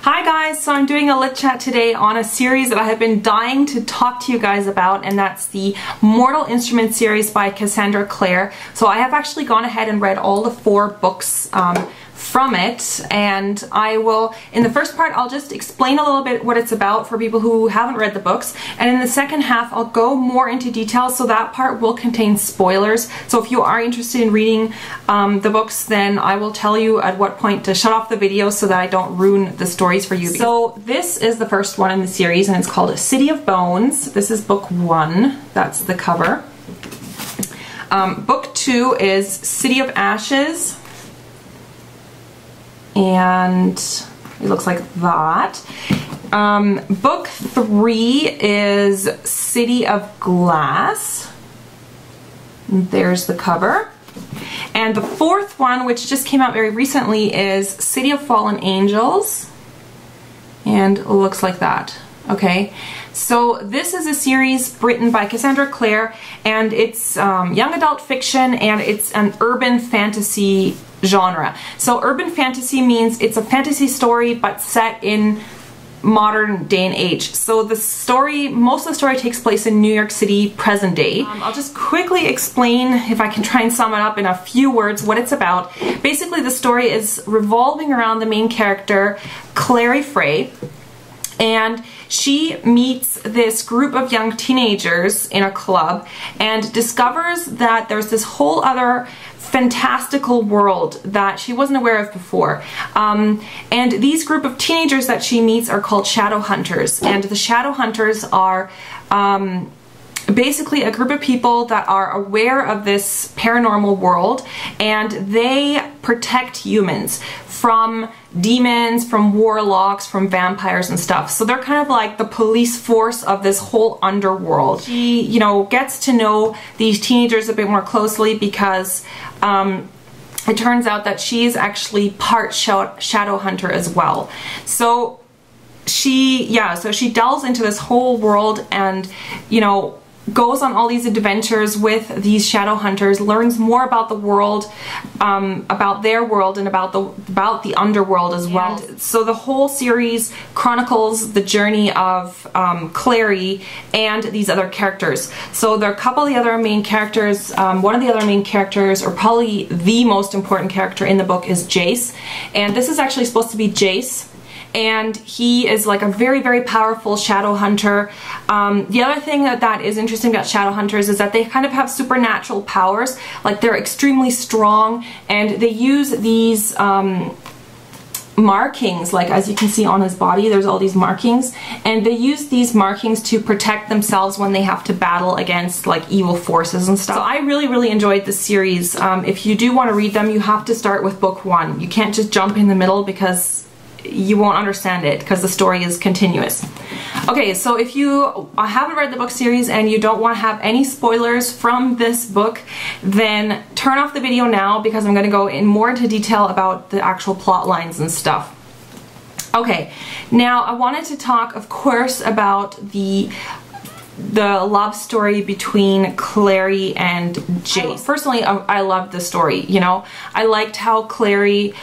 Hi guys, so I'm doing a LitChat today on a series that I have been dying to talk to you guys about, and that's the Mortal Instruments series by Cassandra Clare. So I have actually gone ahead and read all the 4 books from it, and I will, in the first part, I'll just explain a little bit what it's about for people who haven't read the books, and in the second half I'll go more into details, so that part will contain spoilers. So if you are interested in reading the books, then I will tell you at what point to shut off the video so that I don't ruin the stories for you. So this is the first one in the series, and it's called City of Bones. This is book 1, that's the cover. Book 2 is City of Ashes, and it looks like that. Book 3 is City of Glass. There's the cover. And the 4th one, which just came out very recently, is City of Fallen Angels. And it looks like that. Okay, so this is a series written by Cassandra Clare, and it's young adult fiction, and it's an urban fantasy genre. So urban fantasy means it's a fantasy story but set in modern day and age. So the story, most of the story takes place in New York City present day. I'll just quickly explain, if I can try and sum it up in a few words, what it's about. Basically the story is revolving around the main character, Clary Frey, and she meets this group of young teenagers in a club and discovers that there's this whole other fantastical world that she wasn't aware of before. And these group of teenagers that she meets are called shadow hunters, and the shadow hunters are basically a group of people that are aware of this paranormal world, and they protect humans from demons, from warlocks, from vampires and stuff. So they're kind of like the police force of this whole underworld. She, you know, gets to know these teenagers a bit more closely because it turns out that she's actually part shadow hunter as well. So she delves into this whole world and, you know, goes on all these adventures with these shadow hunters, learns more about the world, about their world, and about the underworld as well. And so the whole series chronicles the journey of Clary and these other characters. So there are a couple of the other main characters. One of the other main characters, or probably the most important character in the book, is Jace, and this is actually supposed to be Jace. And he is like a very, very powerful shadow hunter. The other thing that is interesting about shadow hunters is that they kind of have supernatural powers. Like, they're extremely strong, and they use these markings, like as you can see on his body, there's all these markings, and they use these markings to protect themselves when they have to battle against like evil forces and stuff. So I really, really enjoyed this series. If you do want to read them, you have to start with book 1. You can't just jump in the middle because you won't understand it, because the story is continuous. Okay, so if you haven't read the book series and you don't want to have any spoilers from this book, then turn off the video now, because I'm going to go in more into detail about the actual plot lines and stuff. Okay, now I wanted to talk, of course, about the love story between Clary and Jace. Personally, I loved the story, you know. I liked how Clary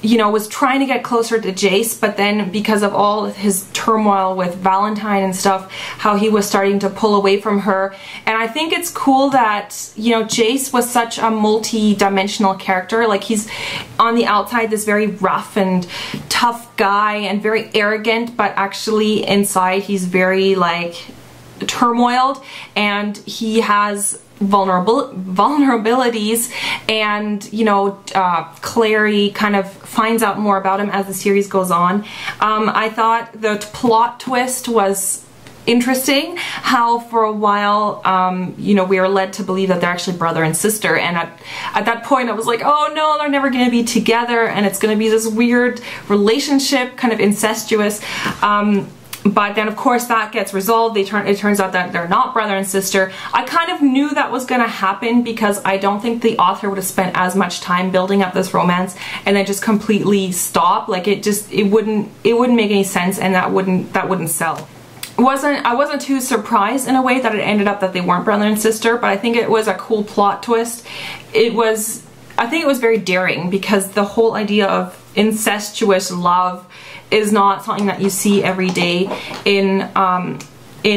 you know, was trying to get closer to Jace, but then because of all his turmoil with Valentine and stuff, how he was starting to pull away from her. And I think it's cool that, you know, Jace was such a multi-dimensional character. Like, he's on the outside this very rough and tough guy and very arrogant, but actually inside he's very like turmoiled, and he has vulnerabilities, and you know, Clary kind of finds out more about him as the series goes on. I thought the plot twist was interesting, how for a while you know, we were led to believe that they're actually brother and sister, and at that point I was like, oh no, they're never going to be together, and it's going to be this weird relationship, kind of incestuous. But then of course that gets resolved. It turns out that they're not brother and sister. I kind of knew that was going to happen, because I don't think the author would have spent as much time building up this romance and then just completely stop. Like, it wouldn't make any sense, and that wouldn't sell. I wasn't too surprised in a way that it ended up that they weren't brother and sister, but I think it was a cool plot twist. I think it was very daring, because the whole idea of incestuous love is not something that you see every day in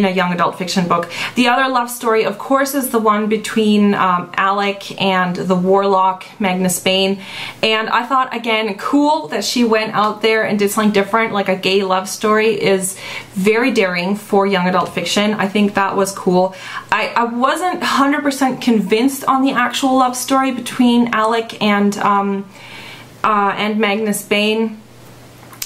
a young adult fiction book. The other love story, of course, is the one between Alec and the warlock Magnus Bane, and I thought, again, cool that she went out there and did something different, like a gay love story is very daring for young adult fiction. I think that was cool. I wasn't 100% convinced on the actual love story between Alec and Magnus Bane.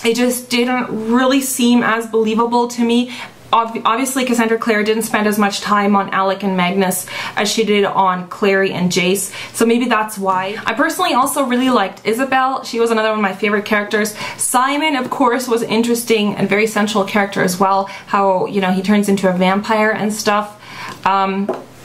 It just didn't really seem as believable to me. Obviously, Cassandra Clare didn't spend as much time on Alec and Magnus as she did on Clary and Jace, so maybe that's why. I personally also really liked Isabel. She was another one of my favorite characters. Simon, of course, was interesting and very central character as well. How, you know, he turns into a vampire and stuff.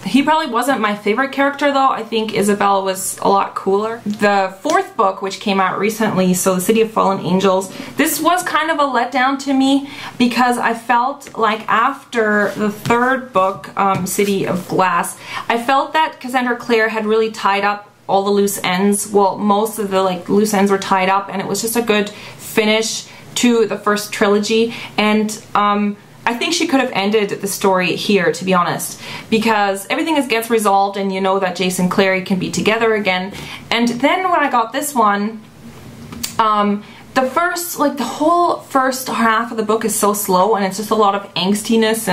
He probably wasn't my favorite character though. I think Isabel was a lot cooler. The fourth book, which came out recently, so The City of Fallen Angels, this was kind of a letdown to me because I felt like after the third book, City of Glass, I felt that Cassandra Clare had really tied up all the loose ends. Well, most of the loose ends were tied up, and it was just a good finish to the first trilogy. And I think she could have ended the story here, to be honest, because everything gets resolved and you know that Jace and Clary can be together again. And then when I got this one, the whole first half of the book is so slow, and it's just a lot of angstiness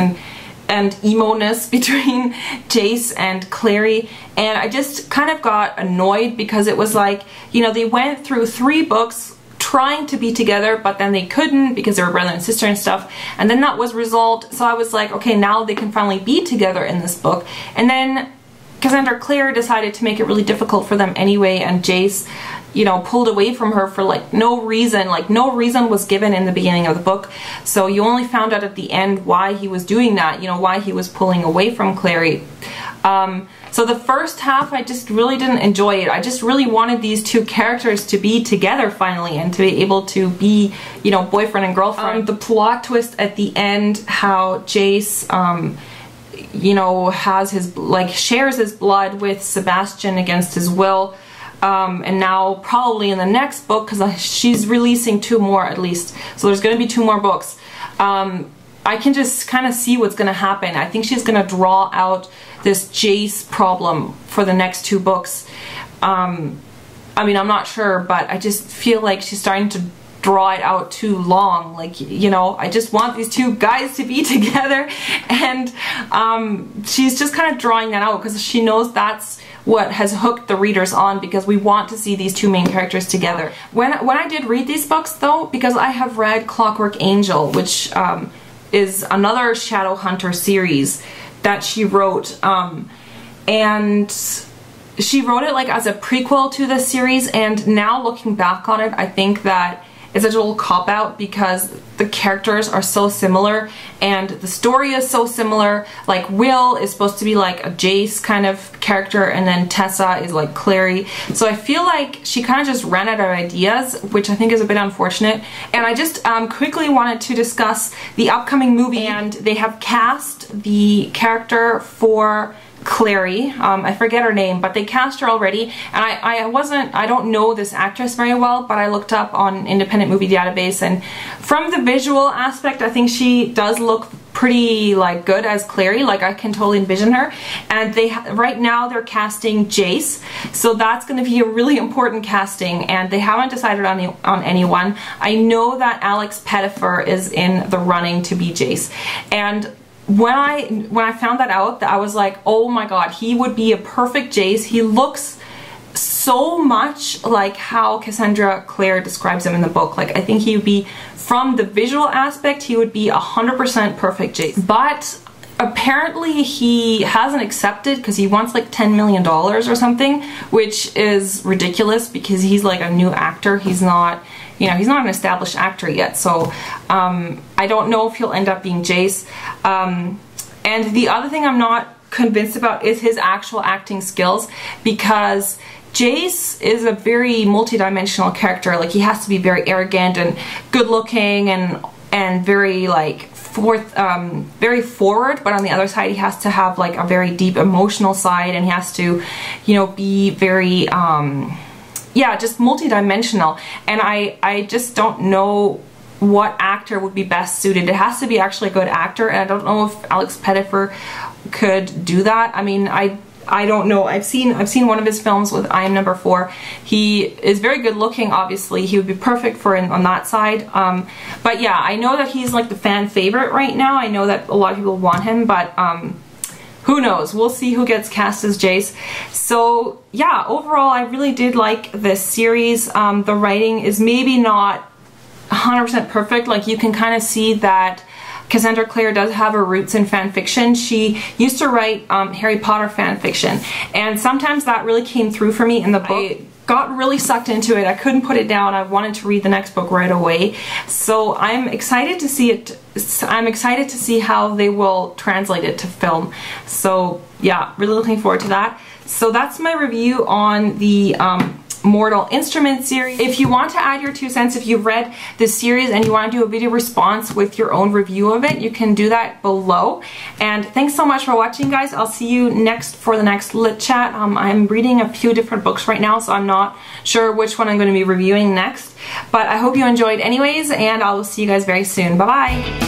and emo-ness between Jace and Clary, and I just kind of got annoyed because it was like, you know, they went through 3 books trying to be together, but then they couldn't because they were brother and sister and stuff, and then that was resolved. So I was like, okay, now they can finally be together in this book. And then Cassandra Clare decided to make it really difficult for them anyway, and Jace, you know, pulled away from her for no reason. No reason was given in the beginning of the book, so you only found out at the end why he was doing that, you know, why he was pulling away from Clary. So the first half, I just really didn't enjoy it. I just really wanted these 2 characters to be together finally and to be able to be, you know, boyfriend and girlfriend. The plot twist at the end, how Jace, you know, has his, shares his blood with Sebastian against his will. And now probably in the next book, because she's releasing 2 more at least, so there's going to be 2 more books. I can just kind of see what's going to happen. I think she's going to draw out this Jace problem for the next 2 books. I mean, I'm not sure, but I just feel like she's starting to draw it out too long. You know, I just want these 2 guys to be together, and she's just kind of drawing that out because she knows that's what has hooked the readers on, because we want to see these 2 main characters together. When I did read these books though, because I have read Clockwork Angel, which is another Shadowhunter series that she wrote, and she wrote it as a prequel to this series, and now looking back on it, I think that it's a total cop-out because the characters are so similar and the story is so similar. Will is supposed to be a Jace kind of character, and then Tessa is Clary. So I feel like she kind of just ran out of ideas, which I think is a bit unfortunate. And I just quickly wanted to discuss the upcoming movie, and they have cast the character for Clary. I forget her name, but they cast her already, and I don't know this actress very well, but I looked up on Independent Movie Database, and from the visual aspect, I think she does look pretty good as Clary. I can totally envision her. And right now they're casting Jace, so that's going to be a really important casting, and they haven't decided on anyone. I know that Alex Pettyfer is in the running to be Jace, and when I found that out, I was like, oh my god, he would be a perfect Jace. He looks so much like how Cassandra Clare describes him in the book. I think he would be, from the visual aspect, he would be 100% perfect Jace. But apparently he hasn't accepted because he wants $10 million or something, which is ridiculous because he's a new actor. He's not, you know, he's not an established actor yet, so I don't know if he'll end up being Jace. And the other thing I'm not convinced about is his actual acting skills, because Jace is a very multi-dimensional character. He has to be very arrogant and good-looking and very very forward, but on the other side he has to have a very deep emotional side, and he has to, you know, be very yeah, just multi-dimensional, and I just don't know what actor would be best suited. It has to be actually a good actor, and I don't know if Alex Pettyfer could do that. I mean, I don't know. I've seen one of his films with I Am Number 4. He is very good looking, obviously. He would be perfect for on that side. But yeah, I know that he's like the fan favorite right now. I know that a lot of people want him, but who knows? We'll see who gets cast as Jace. So yeah, overall, I really did like this series. The writing is maybe not 100% perfect. Like, you can kind of see that Cassandra Clare does have her roots in fan fiction. She used to write Harry Potter fan fiction, and sometimes that really came through for me in the book. I got really sucked into it. I couldn't put it down. I wanted to read the next book right away. So I'm excited to see it. I'm excited to see how they will translate it to film. So yeah, really looking forward to that. So that's my review on the Mortal Instruments series. If you want to add your 2 cents, if you've read this series and you want to do a video response with your own review of it, you can do that below. And thanks so much for watching, guys. I'll see you next for the next Lit Chat. I'm reading a few different books right now, so I'm not sure which one I'm going to be reviewing next. But I hope you enjoyed anyways, and I will see you guys very soon. Bye-bye!